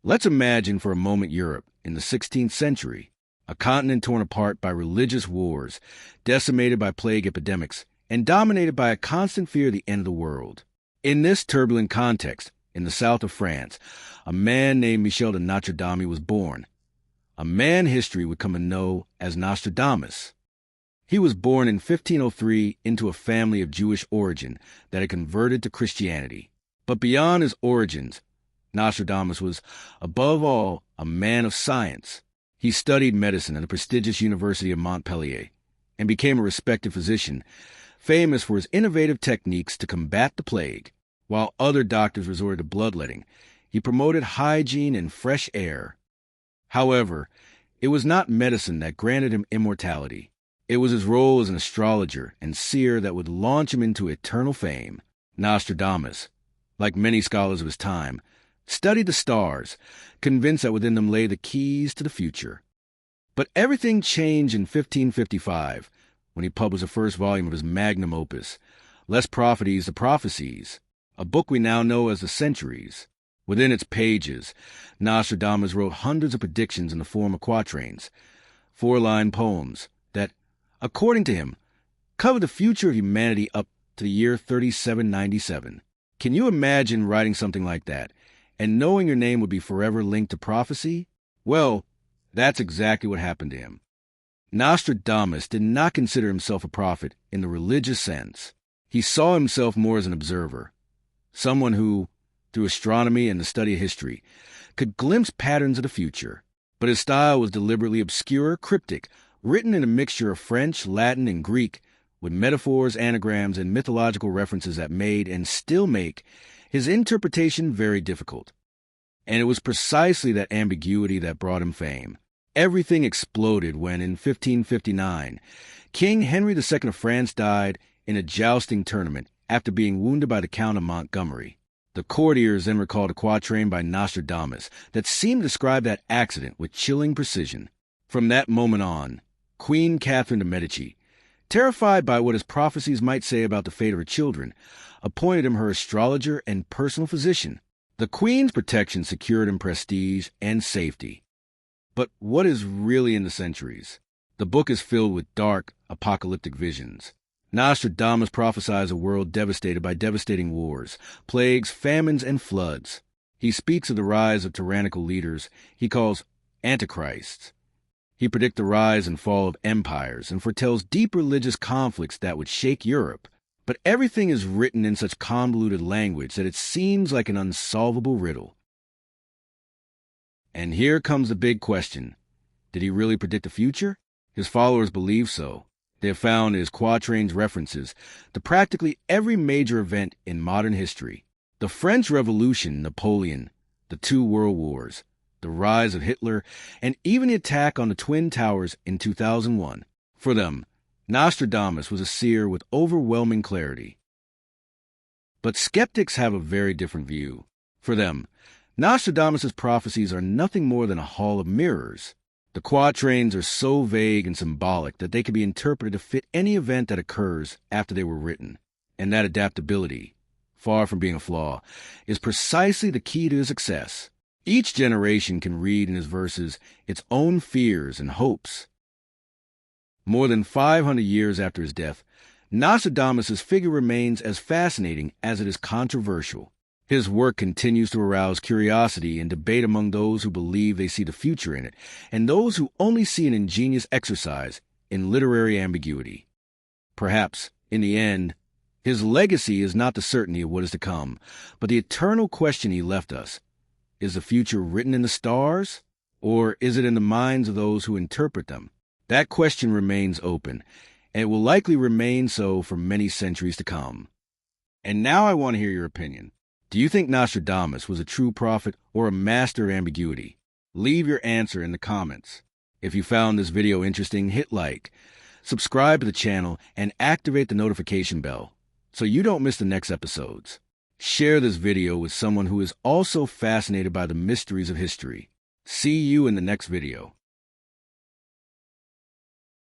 Let's imagine for a moment Europe in the 16th century, a continent torn apart by religious wars, decimated by plague epidemics, and dominated by a constant fear of the end of the world. In this turbulent context, in the south of France, a man named Michel de Notredame was born, a man history would come to know as Nostradamus. He was born in 1503 into a family of Jewish origin that had converted to Christianity. But beyond his origins, Nostradamus was, above all, a man of science. He studied medicine at the prestigious University of Montpellier and became a respected physician, famous for his innovative techniques to combat the plague. While other doctors resorted to bloodletting, he promoted hygiene and fresh air. However, it was not medicine that granted him immortality. It was his role as an astrologer and seer that would launch him into eternal fame. Nostradamus, like many scholars of his time, studied the stars, convinced that within them lay the keys to the future. But everything changed in 1555, when he published the first volume of his magnum opus, Les Prophecies, the Prophecies, a book we now know as the Centuries. Within its pages, Nostradamus wrote hundreds of predictions in the form of quatrains, 4-line poems that, according to him, covered the future of humanity up to the year 3797. Can you imagine writing something like that, and knowing your name would be forever linked to prophecy? Well, that's exactly what happened to him. Nostradamus did not consider himself a prophet in the religious sense. He saw himself more as an observer, someone who, through astronomy and the study of history, could glimpse patterns of the future. But his style was deliberately obscure, cryptic, written in a mixture of French, Latin, and Greek, with metaphors, anagrams, and mythological references that made, and still make, his interpretation very difficult. And it was precisely that ambiguity that brought him fame. Everything exploded when, in 1559, King Henry II of France died in a jousting tournament after being wounded by the Count of Montgomery. The courtiers then recalled a quatrain by Nostradamus that seemed to describe that accident with chilling precision. From that moment on, Queen Catherine de' Medici, terrified by what his prophecies might say about the fate of her children, appointed him her astrologer and personal physician. The Queen's protection secured him prestige and safety. But what is really in the Centuries? The book is filled with dark, apocalyptic visions. Nostradamus prophesies a world devastated by devastating wars, plagues, famines, and floods. He speaks of the rise of tyrannical leaders he calls antichrists. He predicts the rise and fall of empires and foretells deep religious conflicts that would shake Europe. But everything is written in such convoluted language that it seems like an unsolvable riddle. And here comes the big question. Did he really predict the future? His followers believe so. They have found his quatrains references to practically every major event in modern history. The French Revolution, Napoleon, the 2 World Wars, the rise of Hitler, and even the attack on the Twin Towers in 2001. For them, Nostradamus was a seer with overwhelming clarity. But skeptics have a very different view. For them, Nostradamus' prophecies are nothing more than a hall of mirrors. The quatrains are so vague and symbolic that they can be interpreted to fit any event that occurs after they were written. And that adaptability, far from being a flaw, is precisely the key to his success. Each generation can read in his verses its own fears and hopes. More than 500 years after his death, Nostradamus' figure remains as fascinating as it is controversial. His work continues to arouse curiosity and debate among those who believe they see the future in it, and those who only see an ingenious exercise in literary ambiguity. Perhaps, in the end, his legacy is not the certainty of what is to come, but the eternal question he left us. Is the future written in the stars, or is it in the minds of those who interpret them? That question remains open, and it will likely remain so for many centuries to come. And now I want to hear your opinion. Do you think Nostradamus was a true prophet or a master of ambiguity? Leave your answer in the comments. If you found this video interesting, hit like, subscribe to the channel, and activate the notification bell so you don't miss the next episodes. Share this video with someone who is also fascinated by the mysteries of history. See you in the next video.